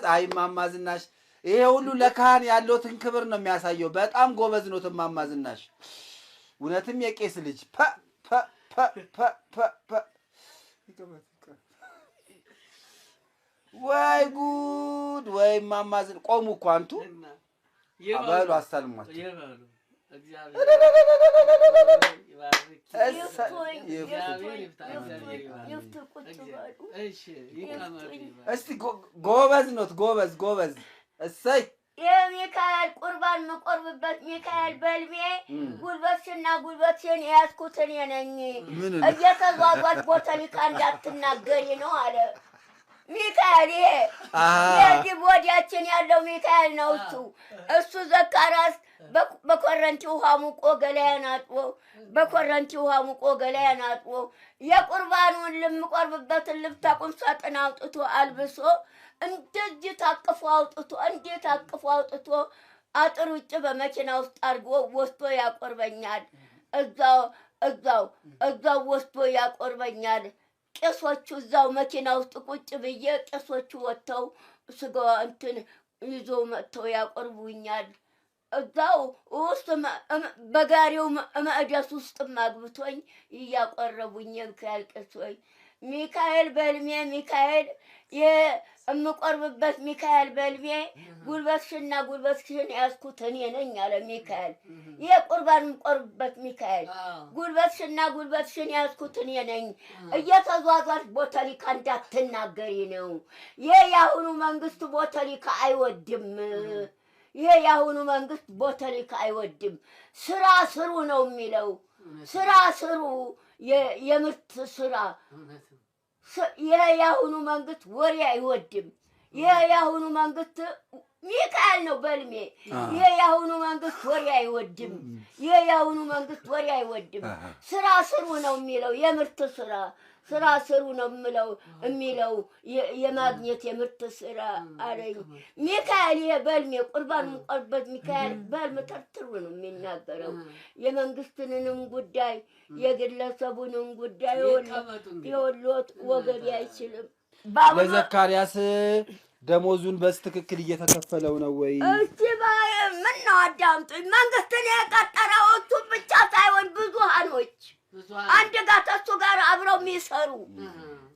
አይ እማማ ዝናሽ ይሄ ሁሉ ለካህን ያለውትን ክብር ነው የሚያሳየው። በጣም ጎበዝ ነው እማማ ዝናሽ። እውነትም የቄስ ልጅ ፐ ፐ ፐ ፐ ፐ ወይ ጉድ! ወይ እማማ ዝናሽ ቆሙ እኮ አንቱ አበሉ አሳልሟቸው። እስቲ ጎበዝ ኖት ጎበዝ እሰይ የሚካኤል ቁርባን መቆርብበት ሚካኤል በልሜ ጉልበትሽና ጉልበትሽን ያስኩት እኔ ነኝ። እየተዟዟች ቦተሊካ እንዳትናገሪ ነው አለ ሚካኤል። የዚህ ቦዲያችን ያለው ሚካኤል ነው። እሱ ዘካራስ በኮረንቲ ውሃ ሙቆ ገላያን አጥቦ የቁርባኑን ልምቆርብበትን ልብስ ቁም ሳጥን አውጥቶ አልብሶ እንደዚህ ታቅፎ አውጥቶ አጥር ውጭ በመኪና ውስጥ አድርጎ ወስዶ ያቆርበኛል። እዛው ወስዶ ያቆርበኛል። ቄሶቹ እዛው መኪና ውስጥ ቁጭ ብዬ ቄሶቹ ወጥተው ስጋ እንትን ይዞ መጥተው ያቆርቡኛል። እዛው ውስጥ በጋሪው መዕደስ ውስጥ ማግብቶኝ እያቆረቡኝ ሚካኤል ቄሶይ ሚካኤል በልሜ ሚካኤል የምቆርብበት ሚካኤል በልሜ ጉልበትሽን ያስኩት እኔ ነኝ አለ ሚካኤል። የቁርባን የምቆርብበት ሚካኤል ጉልበትሽን ያስኩት እኔ ነኝ። እየተዟዟች ቦተሊካ እንዳትናገሪ ነው። ይሄ የአሁኑ መንግስት ቦተሊካ አይወድም። ስራ ስሩ ነው የሚለው። ስራ ስሩ የምርት ስራ። ይሄ የአሁኑ መንግስት ወሬ አይወድም። ይሄ የአሁኑ መንግስት ሚካኤል ነው በልሜ። ይሄ የአሁኑ መንግስት ወሬ አይወድም። ስራ ስሩ ነው የሚለው። የምርት ስራ ስሩ ነው የሚለው የማግኘት የምርት ስራ አለኝ ሚካኤል። ይሄ በልሜ ቁርባን የምቆርበት ሚካኤል በልም ተርትሩ ነው የሚናገረው። የመንግስትንንም ጉዳይ የግለሰቡንም ጉዳይ የወሎት ወገብ አይችልም። ለዘካርያስ ደሞዙን በስትክክል እየተከፈለው ነው ወይ? እስቲ ምን ነው አዳምጡኝ። መንግስትን የቀጠረው እሱ ብቻ ሳይሆን ብዙሃኖች አንድ ጋር ተሱ ጋር አብረው የሚሰሩ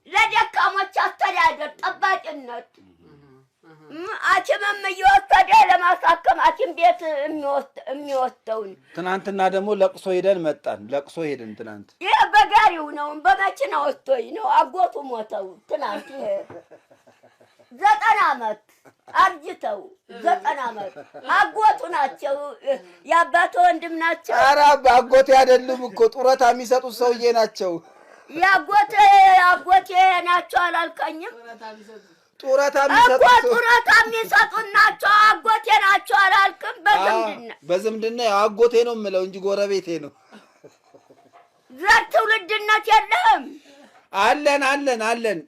ለደካሞች አስተዳደር ጠባቂነት ሐኪምም እየወሰደ ለማሳከም ሐኪም ቤት የሚወስደውን። ትናንትና ደግሞ ለቅሶ ሄደን ትናንት ይሄ በጋሪው ነው በመኪና ወስዶኝ ነው። አጎቱ ሞተው ትናንት 90 ዓመት አርጅተው 90 ዓመት አጎቱ ናቸው። የአባቱ ወንድም ናቸው። ኧረ አጎቴ አይደሉም እኮ ጡረታ የሚሰጡት ሰውዬ ናቸው። አጎቴ ናቸው አላልከኝም? ጡረታ የሚሰጡት ናቸው። አጎቴ ናቸው አላልክም? በዝምድና ያው አጎቴ ነው የምለው እንጂ ጎረቤቴ ነው። ዘር ትውልድነት የለህም? አለን